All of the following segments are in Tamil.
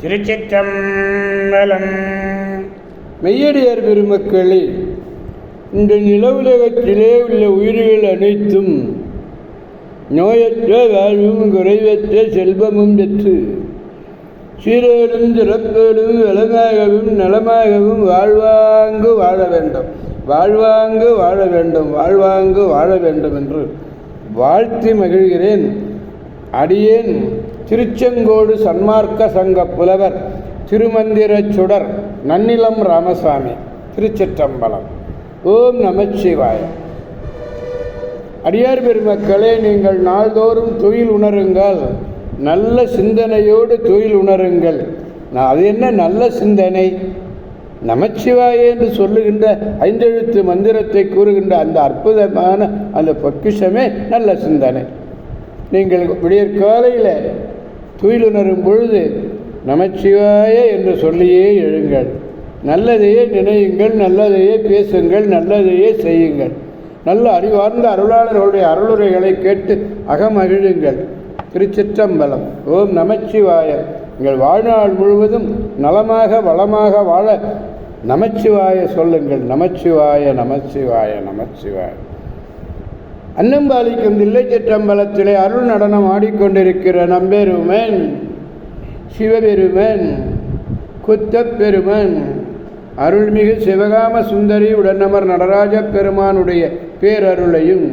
திருச்சிற்றம்பலம். மெய்யடியார் பெருமக்களே, இந்த நிலவுலகத்திலே உள்ள உயிர்கள் அனைத்தும் நோயற்ற வாழ்வும் குறைவற்ற செல்வமும் பெற்று சீரோடும் சிறப்போடும் வளமாகவும் நலமாகவும் வாழ்வாங்கு வாழ வேண்டும், வாழ்வாங்கு வாழ வேண்டும், வாழ்வாங்கு வாழ வேண்டும் என்று வாழ்த்தி மகிழ்கிறேன். அடியேன் திருச்செங்கோடு சன்மார்க்க சங்க புலவர் திருமந்திர சுடர் நன்னிலம் ராமசாமி. திருச்சிற்றம்பலம். ஓம் நமச்சிவாய. அடியார் பெருமக்களே, நீங்கள் நாள்தோறும் தொழில் உணருங்கள், நல்ல சிந்தனையோடு தொழில் உணருங்கள். அது என்ன நல்ல சிந்தனை? நமச்சிவாய என்று சொல்லுகின்ற ஐந்தெழுத்து மந்திரத்தை கூறுகின்ற அந்த அற்புதமான அந்த பொக்கிஷமே நல்ல சிந்தனை. நீங்கள் விடியற்காலையில் தொழில் உணரும் பொழுது நமச்சிவாய என்று சொல்லியே எழுங்கள். நல்லதையே நினையுங்கள், நல்லதையே பேசுங்கள், நல்லதையே செய்யுங்கள். நல்ல அறிவார்ந்த அருளாளர்களுடைய அருளுரைகளை கேட்டு அகமகிழுங்கள். திருச்சிற்றம்பலம். ஓம் நமச்சிவாய. எங்கள் வாழ்நாள் முழுவதும் நலமாக வளமாக வாழ நமச்சிவாய சொல்லுங்கள். நமச்சிவாய நமச்சிவாய நமச்சிவாய. அன்னம்பாலிக்கும் தில்லை சிற்றம்பலத்திலே அருள் நடனம் ஆடிக்கொண்டிருக்கிற நம்பெருமன் சிவபெருமன் குத்தப்பெருமன் அருள்மிகு சிவகாம சுந்தரி உடனமர் நடராஜ பெருமானுடைய பேரருளையும்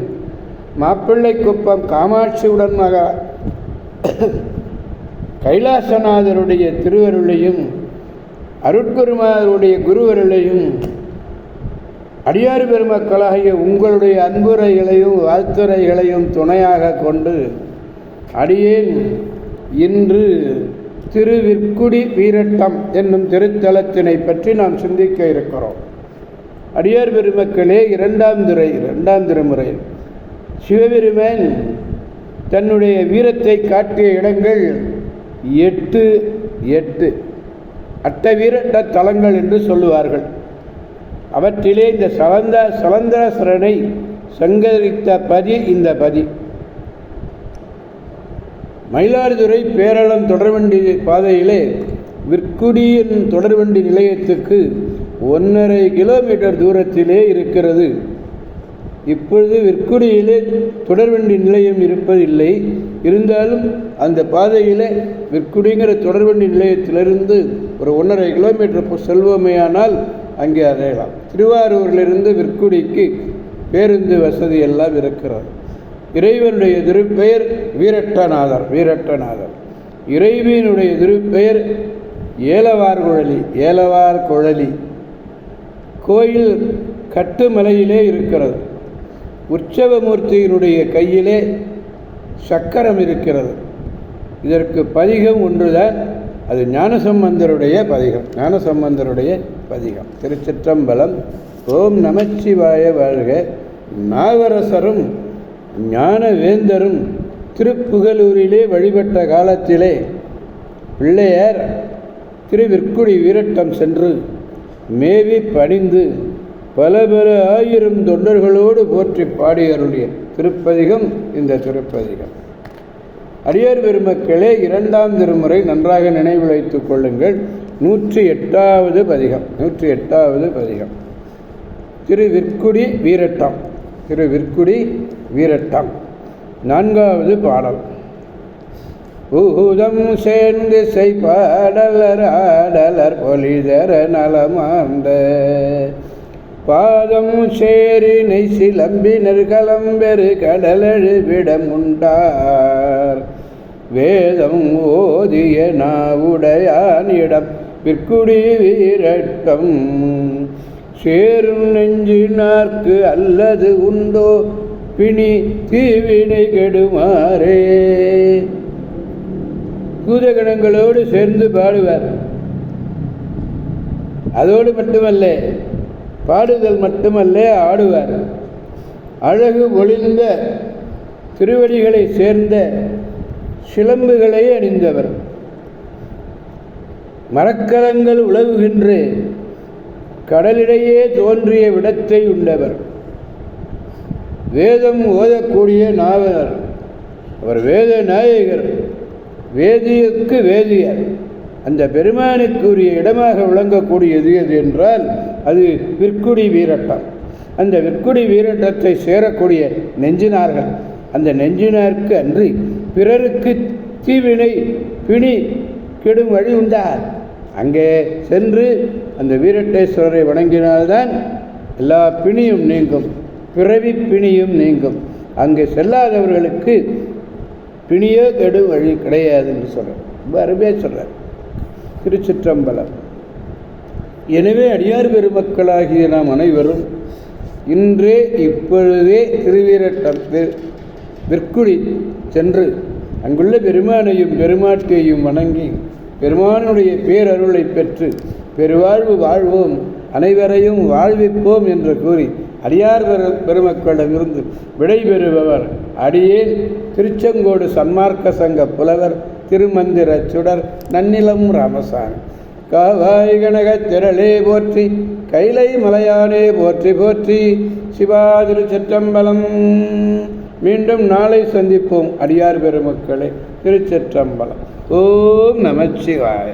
மாப்பிள்ளை குப்பம் காமாட்சி உடன்மக கைலாசநாதருடைய திருவருளையும் அருட்குருமாருடைய குருவருளையும் அடியார் பெருமக்களாகிய உங்களுடைய அன்புரைகளையும் வாழ்த்துரைகளையும் துணையாக கொண்டு அடியேன் இன்று திருவிற்குடி வீரட்டம் என்னும் திருத்தலத்தினை பற்றி நாம் சிந்திக்க இருக்கிறோம். அடியார் பெருமக்களே, இரண்டாம் திருமுறை சிவபெருமான் தன்னுடைய வீரத்தை காட்டிய இடங்கள் 8 அட்டவீரட்ட தலங்கள் என்று சொல்லுவார்கள். அவற்றிலே இந்த சலந்தரசரனை சங்கரித்த பதி இந்த பதி. மயிலாடுதுறை பேரளம் தொடர்வண்டி பாதையிலே விற்குடி என்னும் தொடர்வண்டி நிலையத்துக்கு 1.5 கிலோமீட்டர் தூரத்திலே இருக்கிறது. இப்பொழுது விற்குடியிலே தொடர்வண்டி நிலையம் இருப்பதில்லை. இருந்தாலும் அந்த பாதையிலே விற்குடிங்கிற தொடர்வண்டி நிலையத்திலிருந்து ஒரு 1.5 கிலோமீட்டர் செல்வோமையானால் அங்கே அடையலாம். திருவாரூரிலிருந்து விற்குடிக்கு பேருந்து வசதி எல்லாம் இருக்கிறது. இறைவனுடைய திருப்பெயர் வீரட்டநாதர். இறைவியினுடைய திருப்பெயர் ஏலவார் குழலி. கோயில் கட்டுமலையிலே இருக்கிறது. உற்சவமூர்த்தியினுடைய கையிலே சக்கரம் இருக்கிறது. இதற்கு பதிகம் ஒன்றுதான், அது ஞானசம்பந்தருடைய பதிகம். திருச்சிற்றம்பலம். ஓம் நமச்சிவாய வாழ்க. நாவரசரும் ஞானவேந்தரும் திருப்புகலூரிலே வழிபட்ட காலத்திலே பிள்ளையார் திருவிற்குடி வீரட்டம் சென்று மேவி பணிந்து பல ஆயிரம் தொண்டர்களோடு போற்றி பாடியருடைய திருப்பதிகம் இந்த திருப்பதிகம். அடியார் பெருமக்களே, இரண்டாம் திருமுறை நன்றாக நினைவில் வைத்துக் கொள்ளுங்கள். 108வது பதிகம். திருவிற்குடி வீரட்டம். 4வது பாடல். ஊதம் சேர்ந்து செய்பாடலர் ஆடலர் பொலிதர நலமார்ந்த பாதம் சேரினை சிலம்பினர் கலம்பெரு கடலழு விடமுண்டார் வேதம் ஓதிய நாவுடையானிடம் விற்குடி வீரட்டம் சேரும் நெஞ்சினார்க்கு அல்லது உண்டோ பிணி தீவினை கெடுமாறே. பூதகணங்களோடு சேர்ந்து பாடுவார். அதோடு மட்டுமல்ல, பாடுதல் மட்டுமல்ல, ஆடுவார். அழகு ஒளிர்ந்த திருவடிகளை சேர்ந்த சிலம்புகளை அணிந்தவர். மரக்கலங்கள் உலவுகின்ற கடலிடையே தோன்றிய விடத்தை உண்டவர். வேதம் ஓதக்கூடிய நாவலர். அவர் வேத நாயகர், வேதியருக்கு வேதியர். அந்த பெருமானுக்குரிய இடமாக விளங்கக்கூடியது எது என்றால் அது விற்குடி வீரட்டம். அந்த விற்குடி வீரட்டத்தை சேரக்கூடிய நெஞ்சினார்கள். அந்த நெஞ்சினாருக்கு அன்றி பிறருக்கு தீவினை பிணி கெடும் வழி உண்டா? அங்கே சென்று அந்த வீரட்டேஸ்வரரை வணங்கினால்தான் எல்லா பிணியும் நீங்கும், பிறவி பிணியும் நீங்கும். அங்கே செல்லாதவர்களுக்கு பிணியோ கெடு வழி கிடையாது என்று சொல்கிறார். ரொம்ப அருமையாக சொல்கிறார் திருச்சிற்றம்பலம். எனவே அடியார் பெருமக்களாகிய நாம் அனைவரும் இன்றே இப்பொழுதே திருவீரட்டம் விற்குடி சென்று அங்குள்ள பெருமானையும் பெருமாட்டியையும் வணங்கி பெருமானுடைய பேரருளை பெற்று பெருவாழ்வு வாழ்வோம், அனைவரையும் வாழ்விப்போம் என்று கூறி அடியார் பெருமக்களிடமிருந்து விடைபெறுபவர் அடியேன் திருச்செங்கோடு சன்மார்க்க சங்க புலவர் திருமந்திர சுடர் நன்னிலம் ராமசாமி. காவாய் கனகத் திரளே போற்றி, கைலை மலையானே போற்றி போற்றி. சிவா திருச்சிற்றம்பலம். மீண்டும் நாளை சந்திப்போம் அடியார் பெருமக்களே. திருச்சிற்றம்பலம். ஓம் நமச்சிவாய.